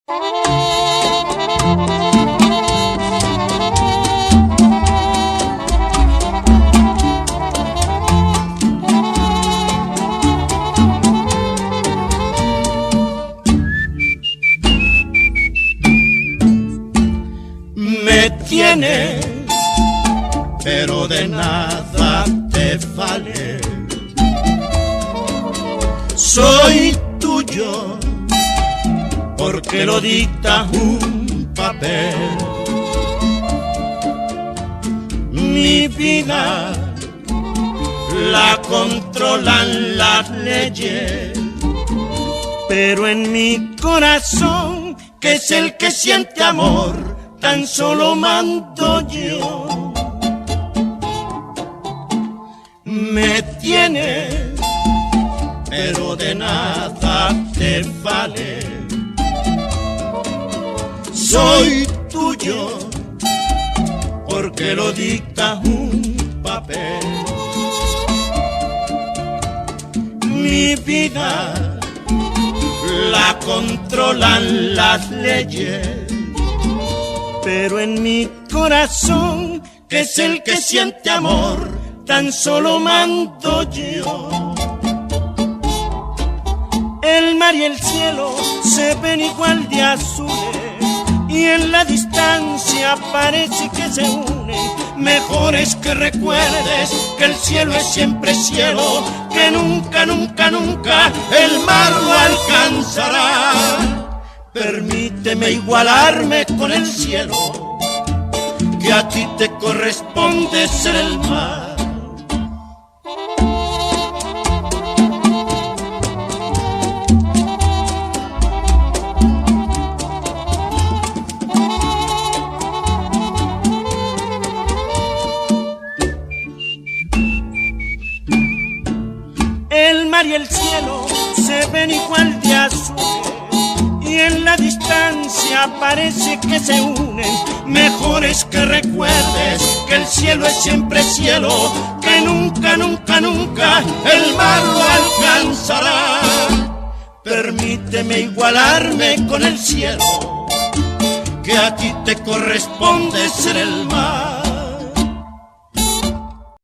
Me tienes, pero de nada te vale. Soy tuyo porque lo dicta un papel. Mi vida la controlan las leyes, pero en mi corazón, que es el que siente amor, tan solo mando yo. Me tienes, pero de nada te vale. Soy tuyo porque lo dicta un papel. Mi vida la controlan las leyes, pero en mi corazón, que es el que siente amor, tan solo mando yo. El mar y el cielo se ven igual de azules, y en la distancia parece que se unen. Mejor es que recuerdes que el cielo es siempre cielo, que nunca, nunca, nunca el mar lo alcanzará. Permíteme igualarme con el cielo, que a ti te corresponde ser el mar. El mar y el cielo se ven igual de azules, y en la distancia parece que se unen. Mejor es que recuerdes que el cielo es siempre cielo, que nunca, nunca, nunca el mar lo alcanzará. Permíteme igualarme con el cielo, que a ti te corresponde ser el mar.